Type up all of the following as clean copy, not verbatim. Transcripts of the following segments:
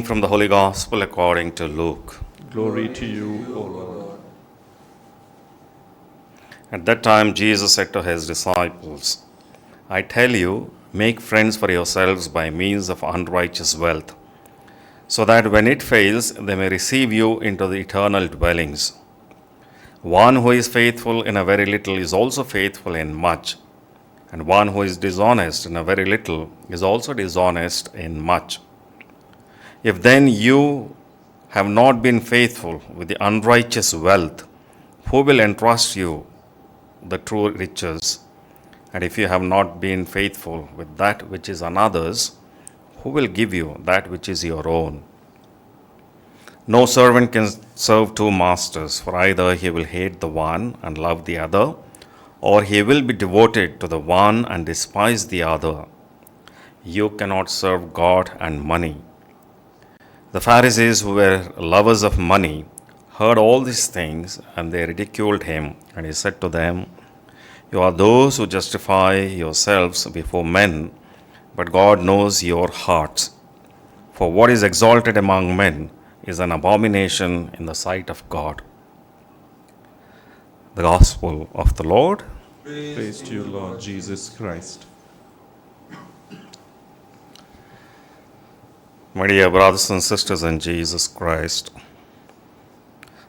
from the Holy Gospel according to Luke. Glory to you, O Lord. At that time, Jesus said to his disciples, I tell you, make friends for yourselves by means of unrighteous wealth, so that when it fails, they may receive you into the eternal dwellings. One who is faithful in a very little is also faithful in much, and one who is dishonest in a very little is also dishonest in much. If then you have not been faithful with the unrighteous wealth, who will entrust you the true riches? And if you have not been faithful with that which is another's, who will give you that which is your own? No servant can serve two masters, for either he will hate the one and love the other, or he will be devoted to the one and despise the other. You cannot serve God and money. The Pharisees, who were lovers of money, heard all these things, and they ridiculed him. And he said to them, You are those who justify yourselves before men, but God knows your hearts. For what is exalted among men is an abomination in the sight of God. The Gospel of the Lord. Praise to you, Lord Jesus Christ. My dear brothers and sisters in Jesus Christ,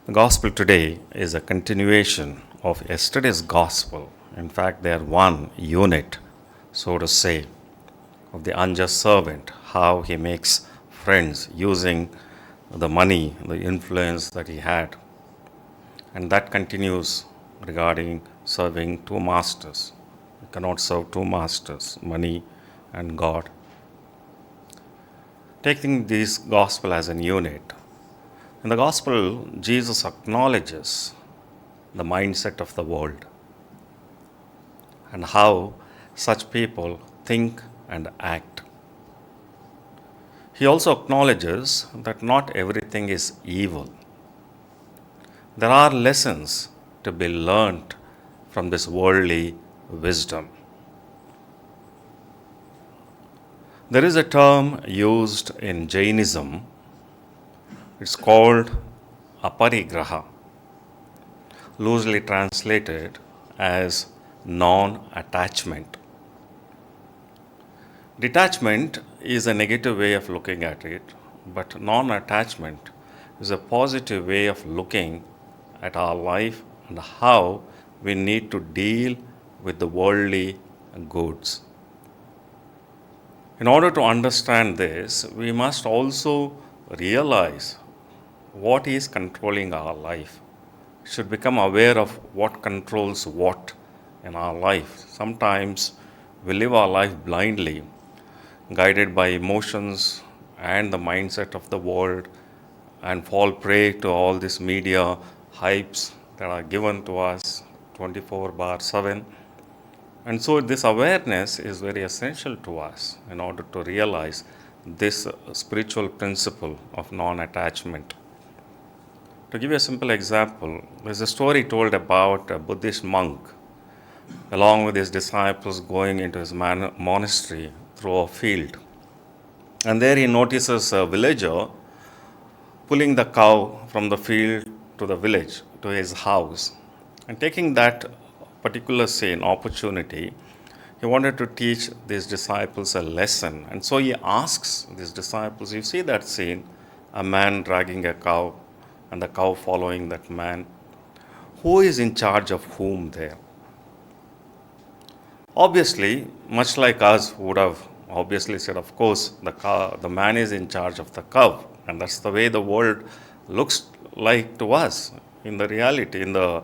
the Gospel today is a continuation of yesterday's Gospel. In fact, they are one unit, so to say, of the unjust servant, how he makes friends using the money, the influence that he had. And that continues regarding serving two masters. You cannot serve two masters, money and God. Taking this gospel as a unit, in the gospel, Jesus acknowledges the mindset of the world and how such people think and act. He also acknowledges that not everything is evil. There are lessons to be learnt from this worldly wisdom. There is a term used in Jainism. It's called aparigraha, loosely translated as non-attachment. Detachment is a negative way of looking at it, but non-attachment is a positive way of looking at our life and how we need to deal with the worldly goods. In order to understand this, we must also realize what is controlling our life. We should become aware of what controls what in our life. Sometimes we live our life blindly, guided by emotions and the mindset of the world, and fall prey to all these media hypes that are given to us 24/7. And so this awareness is very essential to us in order to realize this spiritual principle of non-attachment. To give you a simple example, there's a story told about a Buddhist monk along with his disciples going into his monastery through a field. And there he notices a villager pulling the cow from the field to the village, to his house. And taking that particular scene, opportunity, he wanted to teach these disciples a lesson. And so he asks these disciples, you see that scene, a man dragging a cow and the cow following that man. Who is in charge of whom there? Obviously, much like us would have obviously said, of course, the man is in charge of the cow. And that's the way the world looks like to us in the reality, in the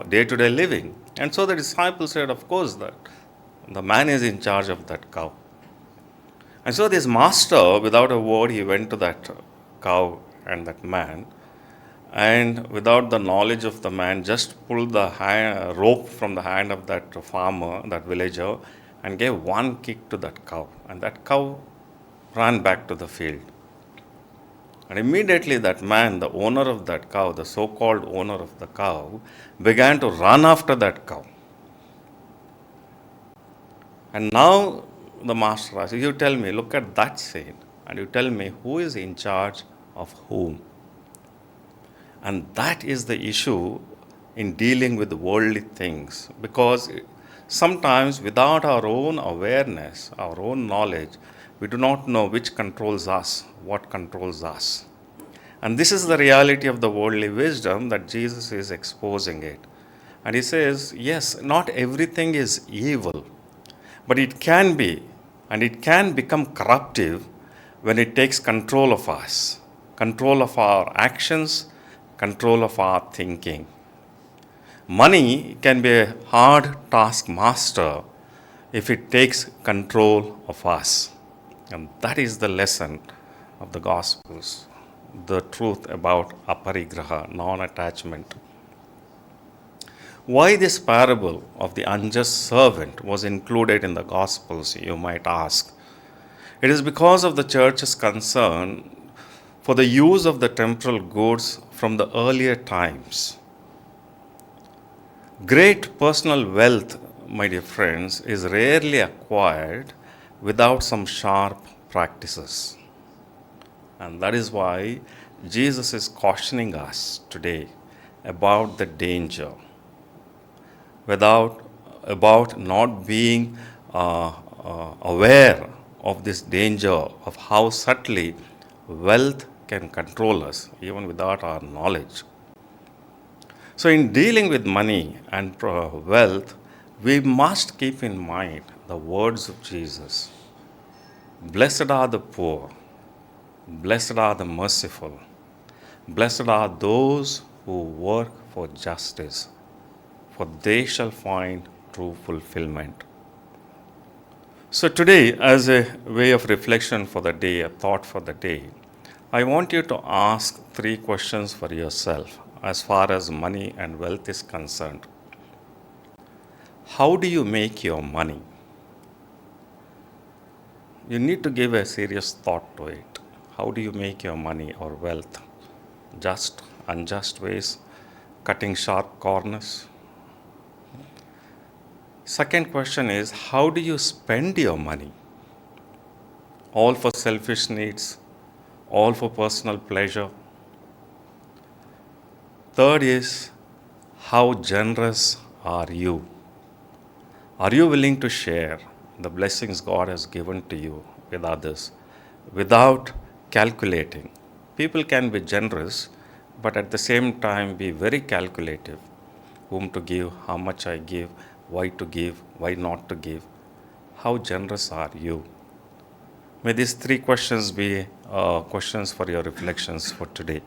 day-to-day living. And so the disciples said, of course, that the man is in charge of that cow. And so this master, without a word, he went to that cow and that man, and without the knowledge of the man, just pulled the rope from the hand of that farmer, that villager, and gave one kick to that cow. And that cow ran back to the field. And immediately that man, the owner of that cow, the so-called owner of the cow, began to run after that cow. And now the master asked, you tell me, look at that scene. and you tell me who is in charge of whom. And that is the issue in dealing with worldly things, because sometimes without our own awareness, our own knowledge, we do not know which controls us, what controls us. And this is the reality of the worldly wisdom that Jesus is exposing it. And he says, yes, not everything is evil, but it can be, and it can become corruptive when it takes control of us, control of our actions, control of our thinking. Money can be a hard taskmaster if it takes control of us. And that is the lesson of the Gospels, the truth about aparigraha, non-attachment. Why this parable of the unjust servant was included in the Gospels, you might ask. It is because of the church's concern for the use of the temporal goods from the earlier times. Great personal wealth, my dear friends, is rarely acquired without some sharp practices. And that is why Jesus is cautioning us today about the danger, about not being aware of this danger, of how subtly wealth can control us, even without our knowledge. So, in dealing with money and wealth, we must keep in mind the words of Jesus. Blessed are the poor, blessed are the merciful, blessed are those who work for justice, for they shall find true fulfillment. So, today, as a way of reflection for the day, a thought for the day, I want you to ask 3 questions for yourself as far as money and wealth is concerned. How do you make your money? You need to give a serious thought to it. How do you make your money or wealth? Just, unjust ways, cutting sharp corners? Second question is, how do you spend your money? All for selfish needs, all for personal pleasure. Third is, how generous are you? Are you willing to share the blessings God has given to you with others without calculating? People can be generous, but at the same time be very calculative. Whom to give, how much I give, why to give, why not to give. How generous are you? May these 3 questions be questions for your reflections for today.